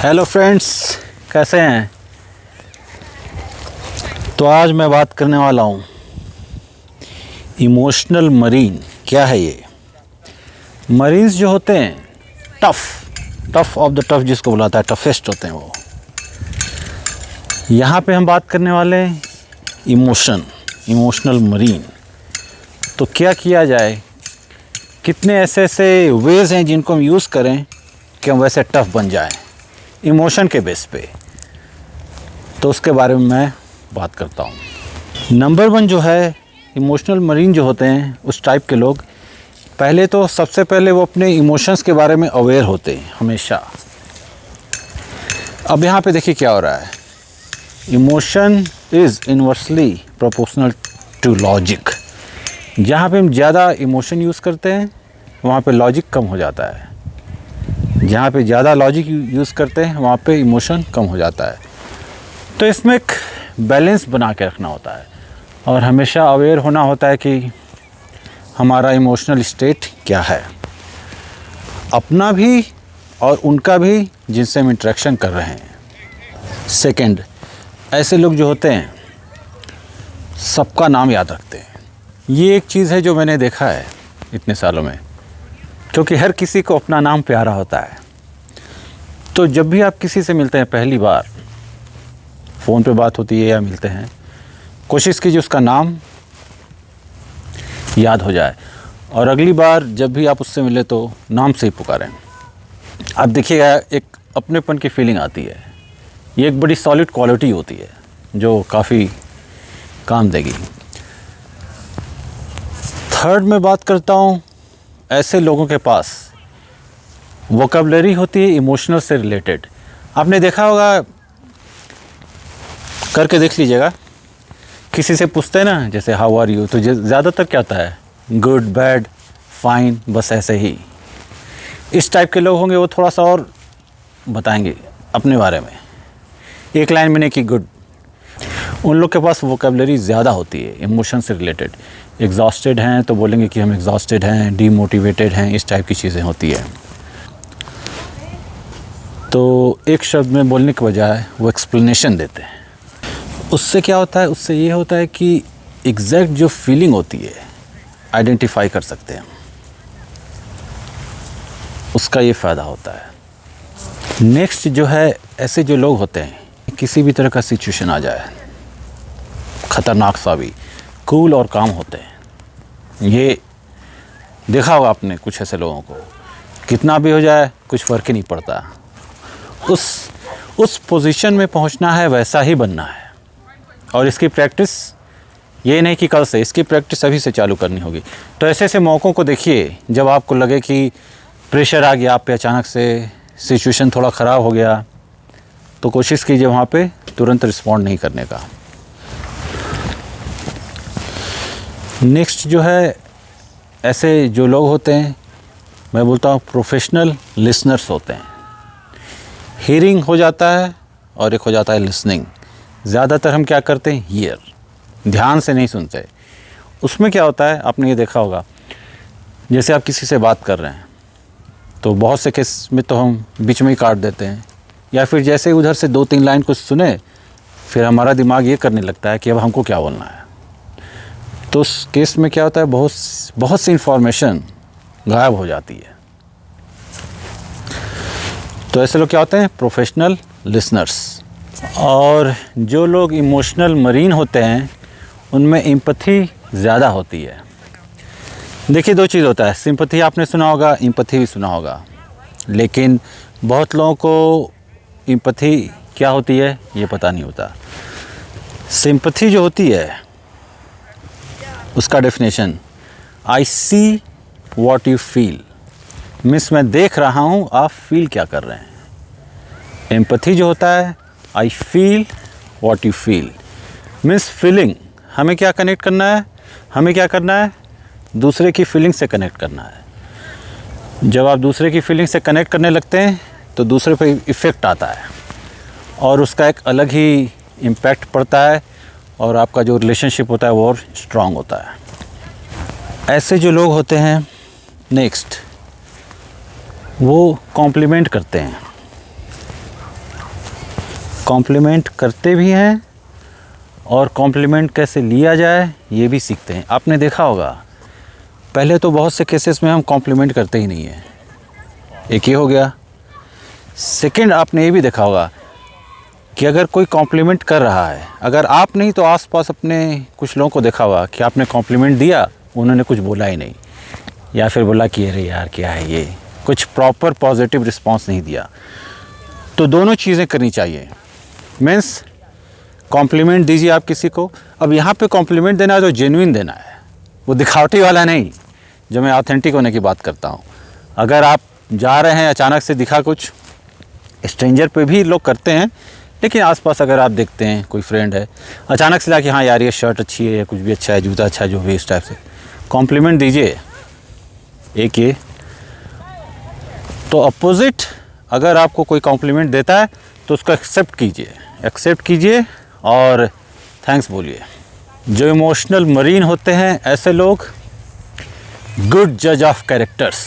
Hello friends, कैसे हैं। तो आज मैं बात करने वाला हूँ इमोशनल मरीन। क्या है ये? मरीन्स जो होते हैं टफ ऑफ द टफ, जिसको बुलाता है टफेस्ट होते हैं वो। यहाँ पे हम बात करने वाले हैं इमोशनल मरीन। तो क्या किया जाए, कितने ऐसे वेज़ हैं जिनको हम यूज़ करें कि हम वैसे टफ बन जाएं इमोशन के बेस पे। तो उसके बारे में मैं बात करता हूँ। नंबर 1 जो है, इमोशनल मरीन जो होते हैं उस टाइप के लोग, पहले तो सबसे पहले वो अपने इमोशंस के बारे में अवेयर होते हैं हमेशा। अब यहाँ पे देखिए क्या हो रहा है। Emotion is inversely proportional to logic. जहाँ पे हम ज़्यादा इमोशन यूज़ करते हैं वहाँ पे लॉजिक कम हो जाता है। जहाँ पे ज़्यादा लॉजिक यूज़ करते हैं वहाँ पे इमोशन कम हो जाता है। तो इसमें एक बैलेंस बना के रखना होता है और हमेशा अवेयर होना होता है कि हमारा इमोशनल स्टेट क्या है, अपना भी और उनका भी जिनसे हम इंटरेक्शन कर रहे हैं। सेकंड, ऐसे लोग जो होते हैं सबका नाम याद रखते हैं। ये एक चीज़ है जो मैंने देखा है इतने सालों में, क्योंकि हर किसी को अपना नाम प्यारा होता है। तो जब भी आप किसी से मिलते हैं, पहली बार फ़ोन पे बात होती है या मिलते हैं, कोशिश कीजिए उसका नाम याद हो जाए और अगली बार जब भी आप उससे मिले तो नाम से ही पुकारें। आप देखिएगा एक अपनेपन की फीलिंग आती है। ये एक बड़ी सॉलिड क्वालिटी होती है जो काफ़ी काम देगी। थर्ड मैं बात करता हूँ, ऐसे लोगों के पास वोकैबुलरी होती है इमोशनल से रिलेटेड। आपने देखा होगा, करके देख लीजिएगा, किसी से पूछते हैं ना जैसे हाउ आर यू, तो ज़्यादातर क्या होता है गुड, बैड, फाइन, बस ऐसे ही। इस टाइप के लोग होंगे वो थोड़ा सा और बताएंगे अपने बारे में, एक लाइन में नहीं कि गुड। उन लोग के पास वोकैबुलरी ज़्यादा होती है इमोशन से रिलेटेड। एग्जॉस्टेड हैं तो बोलेंगे कि हम एग्जॉस्टेड हैं, डीमोटिवेटेड हैं, इस टाइप की चीज़ें होती है। तो एक शब्द में बोलने के बजाय वो एक्सप्लेनेशन देते हैं। उससे क्या होता है, उससे ये होता है कि एग्जैक्ट जो फीलिंग होती है आइडेंटिफाई कर सकते हैं, उसका ये फ़ायदा होता है। नेक्स्ट जो है, ऐसे जो लोग होते हैं किसी भी तरह का सिचुएशन आ जाए, ख़तरनाक सा भी, कूल और काम होते हैं। ये देखा होगा आपने कुछ ऐसे लोगों को, कितना भी हो जाए कुछ फ़र्क ही नहीं पड़ता। उस पोजीशन में पहुंचना है, वैसा ही बनना है। और इसकी प्रैक्टिस ये नहीं कि कल से, इसकी प्रैक्टिस अभी से चालू करनी होगी। तो ऐसे ऐसे मौक़ों को देखिए जब आपको लगे कि प्रेशर आ गया आप पे, अचानक से सिचुएशन थोड़ा ख़राब हो गया, तो कोशिश कीजिए वहाँ पे तुरंत रिस्पॉन्ड नहीं करने का। नेक्स्ट जो है, ऐसे जो लोग होते हैं, मैं बोलता हूँ प्रोफेशनल लिसनर्स होते हैं। हियरिंग हो जाता है और एक हो जाता है लिसनिंग। ज़्यादातर हम क्या करते हैं, हियर, ध्यान से नहीं सुनते। उसमें क्या होता है, आपने ये देखा होगा, जैसे आप किसी से बात कर रहे हैं तो बहुत से केस में तो हम बीच में ही काट देते हैं, या फिर जैसे ही उधर से 2-3 लाइन कुछ सुने फिर हमारा दिमाग ये करने लगता है कि अब हमको क्या बोलना है। तो उस केस में क्या होता है, बहुत सी इन्फॉर्मेशन गायब हो जाती है। तो ऐसे लोग क्या होते हैं, प्रोफेशनल लिसनर्स। और जो लोग इमोशनल मरीन होते हैं उनमें एम्पैथी ज़्यादा होती है। देखिए 2 चीज़ होता है, सिंपैथी आपने सुना होगा, एम्पैथी भी सुना होगा, लेकिन बहुत लोगों को एम्पैथी क्या होती है ये पता नहीं होता। सिंपैथी जो होती है उसका definition, I see what you feel, means मैं देख रहा हूँ आप फील क्या कर रहे हैं। एम्पैथी जो होता है, I feel what you feel, means feeling. हमें क्या कनेक्ट करना है, हमें क्या करना है, दूसरे की फीलिंग से कनेक्ट करना है। जब आप दूसरे की फीलिंग से कनेक्ट करने लगते हैं तो दूसरे पे इफ़ेक्ट आता है और उसका एक अलग ही इम्पैक्ट पड़ता है और आपका जो रिलेशनशिप होता है वो और स्ट्रॉन्ग होता है। ऐसे जो लोग होते हैं, नेक्स्ट वो कॉम्प्लीमेंट करते हैं। कॉम्प्लीमेंट करते भी हैं और कॉम्प्लीमेंट कैसे लिया जाए ये भी सीखते हैं। आपने देखा होगा पहले तो बहुत से केसेस में हम कॉम्प्लीमेंट करते ही नहीं हैं, एक ये हो गया। सेकंड, आपने ये भी देखा होगा कि अगर कोई कॉम्प्लीमेंट कर रहा है, अगर आप नहीं तो आसपास अपने कुछ लोगों को देखा होगा कि आपने कॉम्प्लीमेंट दिया, उन्होंने कुछ बोला ही नहीं, या फिर बोला कि अरे यार क्या है ये, कुछ प्रॉपर पॉजिटिव रिस्पांस नहीं दिया। तो दोनों चीज़ें करनी चाहिए। मीन्स कॉम्प्लीमेंट दीजिए आप किसी को। अब यहाँ पे कॉम्प्लीमेंट देना है तो जेन्युइन देना है, वो दिखावटी वाला नहीं, जो मैं ऑथेंटिक होने की बात करता हूँ। अगर आप जा रहे हैं, अचानक से दिखा कुछ, स्ट्रेंजर पे भी लोग करते हैं, लेकिन आसपास अगर आप देखते हैं कोई फ्रेंड है, अचानक से लाके हाँ यार ये शर्ट अच्छी है, कुछ भी अच्छा है, जूता अच्छा है, जो भी, इस टाइप से कॉम्प्लीमेंट दीजिए। एक ये तो अपोजिट, अगर आपको कोई कॉम्प्लीमेंट देता है तो उसको एक्सेप्ट कीजिए और थैंक्स बोलिए। जो इमोशनल मरीन होते हैं ऐसे लोग, गुड जज ऑफ कैरेक्टर्स।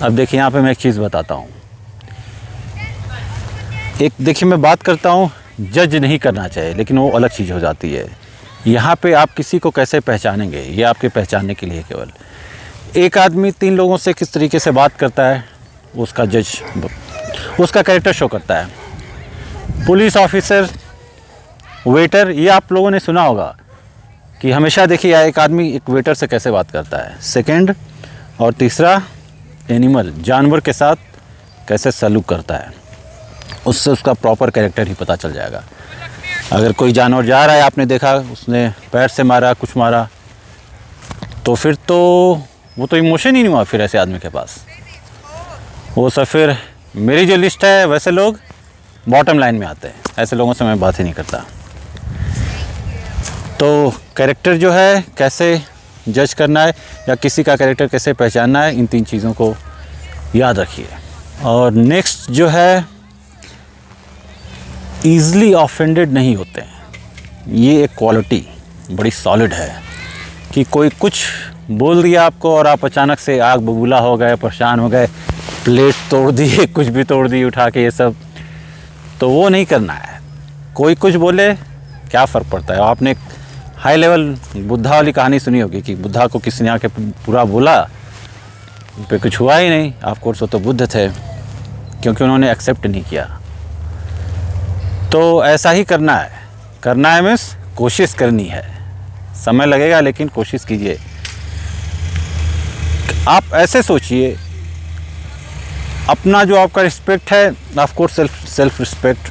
अब देखिए यहाँ पे मैं एक चीज़ बताता हूँ। एक देखिए मैं बात करता हूँ, जज नहीं करना चाहिए, लेकिन वो अलग चीज़ हो जाती है। यहाँ पे आप किसी को कैसे पहचानेंगे, ये आपके पहचानने के लिए केवल। एक आदमी 3 लोगों से किस तरीके से बात करता है, उसका उसका कैरेक्टर शो करता है। पुलिस ऑफिसर, वेटर, ये आप लोगों ने सुना होगा कि हमेशा देखिए एक आदमी एक वेटर से कैसे बात करता है। सेकंड और तीसरा, एनिमल, जानवर के साथ कैसे सलूक करता है, उससे उसका प्रॉपर कैरेक्टर ही पता चल जाएगा। अगर कोई जानवर जा रहा है, आपने देखा उसने पैर से मारा, कुछ मारा, तो फिर तो वो तो इमोशन ही नहीं हुआ फिर ऐसे आदमी के पास। वो सब फिर मेरी जो लिस्ट है, वैसे लोग बॉटम लाइन में आते हैं, ऐसे लोगों से मैं बात ही नहीं करता। तो कैरेक्टर जो है कैसे जज करना है या किसी का कैरेक्टर कैसे पहचानना है, इन 3 चीज़ों को याद रखिए। और नेक्स्ट जो है, ईज़िली ऑफेंडेड नहीं होते हैं। ये एक क्वालिटी बड़ी सॉलिड है कि कोई कुछ बोल दिया आपको और आप अचानक से आग बबूला हो गए, परेशान हो गए, प्लेट तोड़ दी, कुछ भी तोड़ दी उठा के, ये सब तो वो नहीं करना है। कोई कुछ बोले क्या फ़र्क पड़ता है। आपने हाई लेवल बुद्धा वाली कहानी सुनी होगी कि बुद्धा को किसी ने आके पूरा बोला, उन पे कुछ हुआ ही नहीं। ऑफ कोर्स वो तो बुद्ध थे, क्योंकि उन्होंने एक्सेप्ट नहीं किया। तो ऐसा ही करना है मीन्स कोशिश करनी है, समय लगेगा लेकिन कोशिश कीजिए। आप ऐसे सोचिए, अपना जो आपका रिस्पेक्ट है, ऑफ कोर्स सेल्फ रिस्पेक्ट,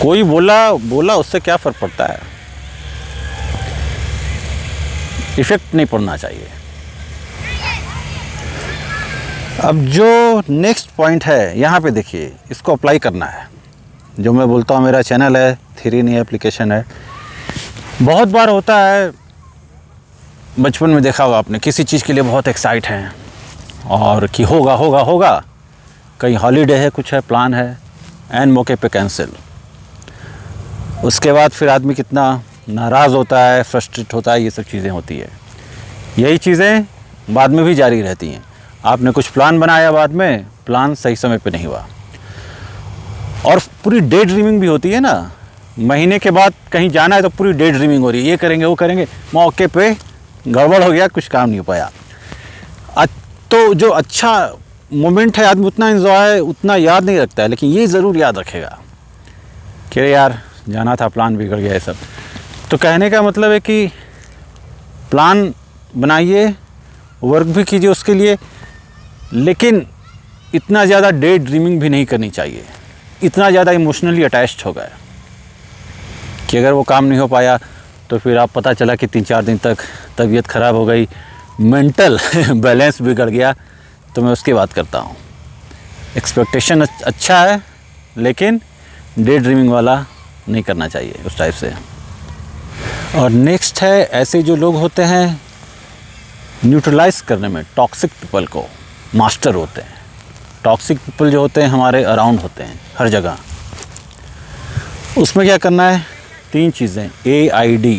कोई बोला उससे क्या फ़र्क पड़ता है, इफ़ेक्ट नहीं पड़ना चाहिए। अब जो नेक्स्ट पॉइंट है यहाँ पे देखिए, इसको अप्लाई करना है। जो मैं बोलता हूँ, मेरा चैनल है, थ्योरी नहीं एप्लीकेशन है। बहुत बार होता है, बचपन में देखा होगा आपने, किसी चीज़ के लिए बहुत एक्साइट हैं और कि होगा, कहीं हॉलीडे है, कुछ है, प्लान है, एन मौके पे कैंसिल। उसके बाद फिर आदमी कितना नाराज़ होता है, फ्रस्ट्रेट होता है, ये सब चीज़ें होती है। यही चीज़ें बाद में भी जारी रहती हैं। आपने कुछ प्लान बनाया, बाद में प्लान सही समय पे नहीं हुआ। और पूरी डे ड्रीमिंग भी होती है ना, महीने के बाद कहीं जाना है तो पूरी डे ड्रीमिंग हो रही है, ये करेंगे वो करेंगे, मौके पे गड़बड़ हो गया, कुछ काम नहीं हो पाया। तो जो अच्छा मोमेंट है, आदमी उतना एंजॉय, उतना याद नहीं रखता है, लेकिन ये ज़रूर याद रखेगा कि यार जाना था, प्लान बिगड़ गया, ये सब। तो कहने का मतलब है कि प्लान बनाइए, वर्क भी कीजिए उसके लिए, लेकिन इतना ज़्यादा डे ड्रीमिंग भी नहीं करनी चाहिए। इतना ज़्यादा इमोशनली अटैच्ड हो गए कि अगर वो काम नहीं हो पाया तो फिर आप पता चला कि 3-4 दिन तक तबीयत ख़राब हो गई, मेंटल बैलेंस बिगड़ गया। तो मैं उसकी बात करता हूँ। एक्सपेक्टेशन अच्छा है, लेकिन डे ड्रीमिंग वाला नहीं करना चाहिए उस टाइप से। और नेक्स्ट है, ऐसे जो लोग होते हैं न्यूट्रलाइज करने में, टॉक्सिक पीपल को मास्टर होते हैं। टॉक्सिक पीपल जो होते हैं हमारे अराउंड होते हैं हर जगह। उसमें क्या करना है, 3 चीज़ें, AID।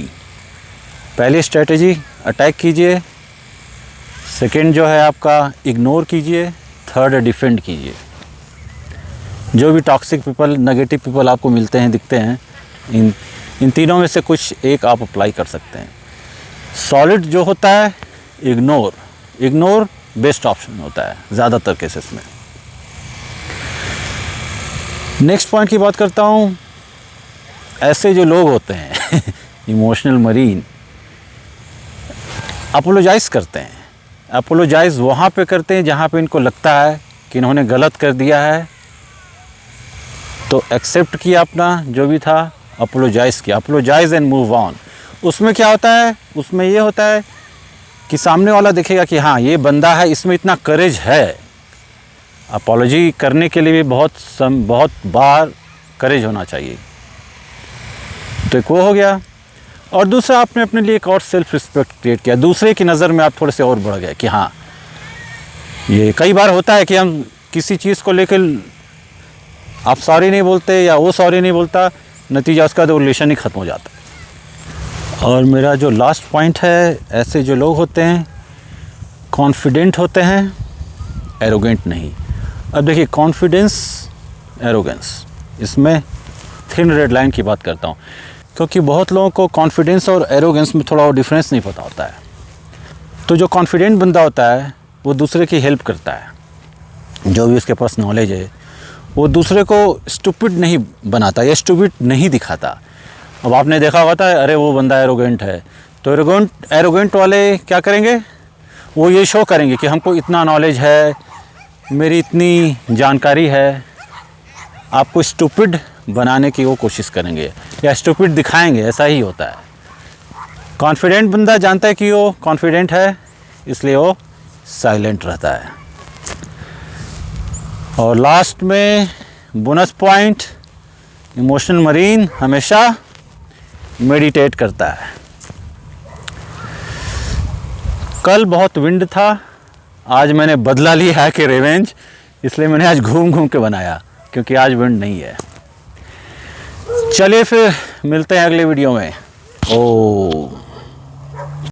पहली स्ट्रेटजी, अटैक कीजिए। सेकंड जो है आपका, इग्नोर कीजिए। थर्ड, डिफेंड कीजिए। जो भी टॉक्सिक पीपल, नेगेटिव पीपल आपको मिलते हैं, दिखते हैं, इन तीनों में से कुछ एक आप अप्लाई कर सकते हैं। सॉलिड जो होता है, इग्नोर बेस्ट ऑप्शन होता है ज़्यादातर केसेस में। नेक्स्ट पॉइंट की बात करता हूँ। ऐसे जो लोग होते हैं इमोशनल मरीन, अपोलोजाइज़ करते हैं। अपोलोजाइज़ वहाँ पे करते हैं जहाँ पे इनको लगता है कि इन्होंने गलत कर दिया है, तो एक्सेप्ट किया अपना जो भी था, अपोलोजाइज़ किया, अपोलोजाइज़ एंड मूव ऑन। उसमें क्या होता है, उसमें ये होता है कि सामने वाला देखेगा कि हाँ ये बंदा है, इसमें इतना करेज है। अपोलॉजी करने के लिए भी बहुत बार करेज होना चाहिए। तो एक वो हो गया। और दूसरा, आपने अपने लिए एक और सेल्फ रिस्पेक्ट क्रिएट किया। दूसरे की नज़र में आप थोड़े से और बढ़ गए कि हाँ, ये कई बार होता है कि हम किसी चीज़ को लेकर आप सॉरी नहीं बोलते या वो सॉरी नहीं बोलता, नतीजा उसका तो रिलेशन ही ख़त्म हो जाता। और मेरा जो लास्ट पॉइंट है, ऐसे जो लोग होते हैं कॉन्फिडेंट होते हैं, एरोगेंट नहीं। अब देखिए, कॉन्फिडेंस, एरोगेंस, इसमें थिन रेड लाइन की बात करता हूँ, क्योंकि बहुत लोगों को कॉन्फिडेंस और एरोगेंस में थोड़ा और डिफरेंस नहीं पता होता है। तो जो कॉन्फिडेंट बंदा होता है वो दूसरे की हेल्प करता है, जो भी उसके पास नॉलेज है, वो दूसरे को स्टूपिड नहीं बनाता या स्टूपिड नहीं दिखाता। अब आपने देखा होता है, अरे वो बंदा एरोगेंट है, तो एरोगेंट वाले क्या करेंगे, वो ये शो करेंगे कि हमको इतना नॉलेज है, मेरी इतनी जानकारी है। आपको स्टूपिड बनाने की वो कोशिश करेंगे या स्टूपिड दिखाएंगे, ऐसा ही होता है। कॉन्फिडेंट बंदा जानता है कि वो कॉन्फिडेंट है, इसलिए वो साइलेंट रहता है। और लास्ट में बोनस पॉइंट, इमोशनल मरीन हमेशा मेडिटेट करता है। कल बहुत विंड था, आज मैंने बदला लिया है कि रिवेंज, इसलिए मैंने आज घूम घूम के बनाया, क्योंकि आज विंड नहीं है। चलिए फिर मिलते हैं अगले वीडियो में। ओह।